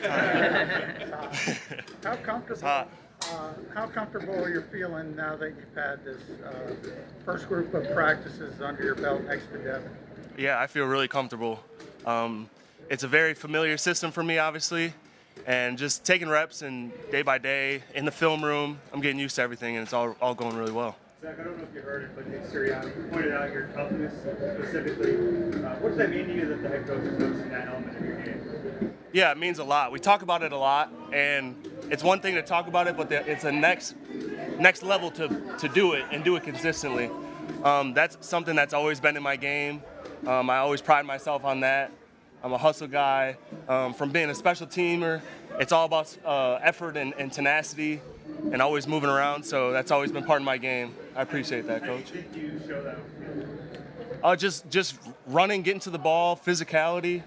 How comfortable? How comfortable are you feeling now that you've had this first group of practices under your belt next to Devin? Yeah, I feel really comfortable. It's a very familiar system for me, obviously, and just taking reps and day by day in the film room, I'm getting used to everything, and it's all going really well. Zach, I don't know if you heard it, but Nick Sirianni pointed out your toughness specifically. What does that mean to you that the head coach is noticing that element of your game? Yeah, it means a lot. We talk about it a lot, and it's one thing to talk about it, but it's a next level to do it and do it consistently. That's something that's always been in my game. I always pride myself on that. I'm a hustle guy. From being a special teamer, it's all about effort and tenacity and always moving around, so that's always been part of my game. I appreciate that, Coach. How do you think you show that? Just running, getting to the ball, physicality.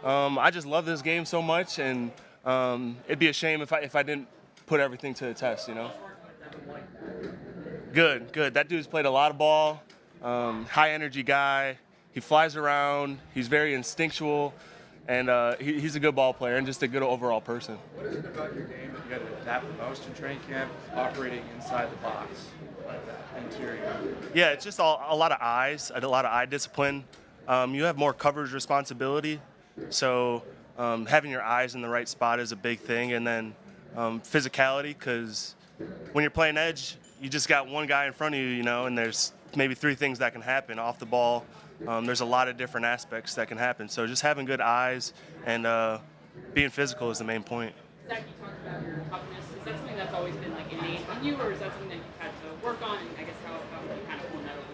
I just love this game so much, and it'd be a shame if I didn't put everything to the test, you know? Good. That dude's played a lot of ball, high energy guy. He flies around, he's very instinctual, and he's a good ball player and just a good overall person. What is it about your game that you got to adapt the most in training camp, operating inside the box, interior? Yeah, it's just a lot of eyes, a lot of eye discipline. You have more coverage responsibility, so having your eyes in the right spot is a big thing, and then physicality, because when you're playing edge, you just got one guy in front of you, you know, and there's maybe three things that can happen off the ball. There's a lot of different aspects that can happen. So just having good eyes and being physical is the main point. Zach, you talked about your toughness. Is that something that's always been like innate in you, or is that something that you've had to work on? And I guess how have you kind of honed that over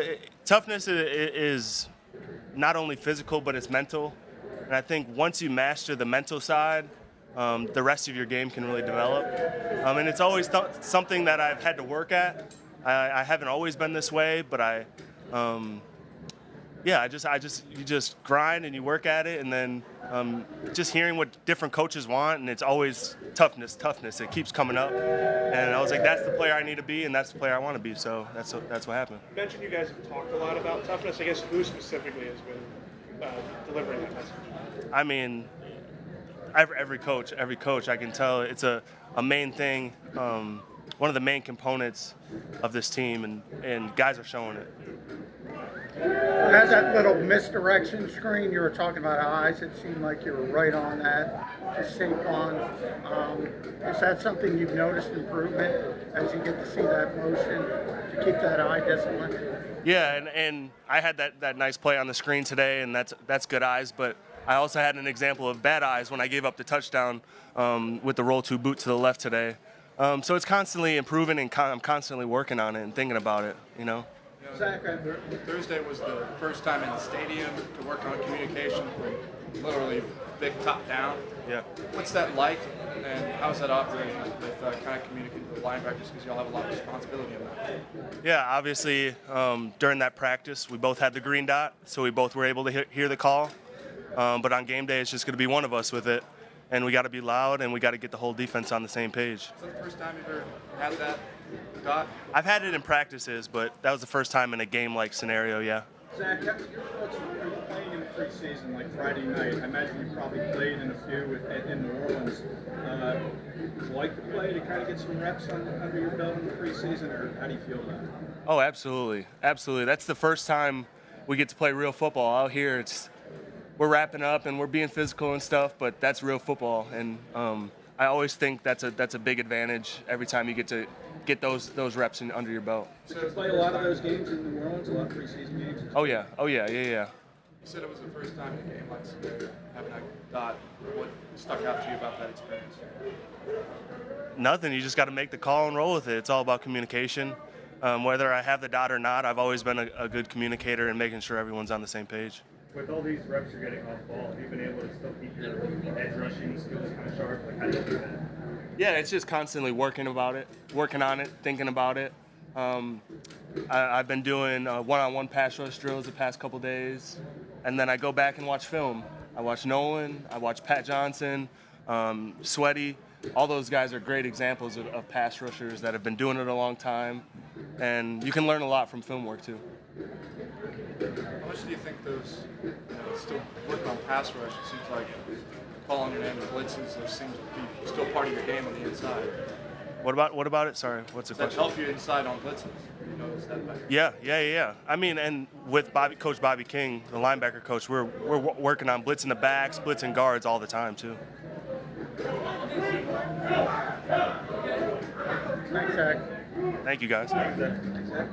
the years? Toughness is not only physical, but it's mental. And I think once you master the mental side, the rest of your game can really develop. And it's always something that I've had to work at. I haven't always been this way, but you just grind and you work at it, and then just hearing what different coaches want, and it's always toughness. It keeps coming up, and I was like, that's the player I need to be, and that's the player I want to be. So that's what happened. You mentioned you guys have talked a lot about toughness. I guess who specifically has been delivering that message? I mean, every coach, I can tell it's a main thing. One of the main components of this team, and guys are showing it. As that little misdirection screen you were talking about eyes, it seemed like you were right on that to Saquon. Is that something you've noticed improvement as you get to see that motion to keep that eye discipline? Yeah, and I had that nice play on the screen today, and that's good eyes, but I also had an example of bad eyes when I gave up the touchdown with the roll to boot to the left today. So it's constantly improving, and I'm constantly working on it and thinking about it, you know. Zach, Thursday was the first time in the stadium to work on communication from literally big top down. Yeah. What's that like, and how's that operating with kind of communicating with the linebackers, because y'all have a lot of responsibility in that? Yeah, obviously during that practice we both had the green dot, so we both were able to hear the call. But on game day it's just going to be one of us with it, and we got to be loud, and we got to get the whole defense on the same page. Is that the first time you've ever had that dot? I've had it in practices, but that was the first time in a game-like scenario, yeah. Zach, your thoughts on playing in the preseason like Friday night? I imagine you probably played in a few in New Orleans. Would you like to play to kind of get some reps under your belt in the preseason, or how do you feel about it? Oh, absolutely. That's the first time we get to play real football out here. We're wrapping up and we're being physical and stuff, but that's real football, and I always think that's a big advantage every time you get to get those reps under your belt. So you play a lot of those games in New Orleans, a lot of preseason games? Oh yeah. You said it was the first time in a game like scenario, having a dot. What stuck out to you about that experience? Nothing. You just got to make the call and roll with it. It's all about communication. Whether I have the dot or not, I've always been a good communicator and making sure everyone's on the same page. With all these reps you're getting off ball, have you been able to still keep your edge rushing skills kind of sharp? Like, how do you do that? Yeah, it's just constantly working on it, thinking about it. I've been doing one-on-one pass rush drills the past couple days, and then I go back and watch film. I watch Nolan, I watch Pat Johnson, Sweaty. All those guys are great examples of pass rushers that have been doing it a long time, and you can learn a lot from film work too. How much do you think those, still working on pass rush, it seems like calling your name in blitzes. Those seems to be still part of your game on the inside. What about it? Sorry, what's the Does that question? help you inside on blitzes? You notice that back? Yeah. I mean, and with Coach Bobby King, the linebacker coach, we're working on blitzing the backs, blitzing guards all the time too. Thanks, Zach. Thank you guys. Thanks, Zach.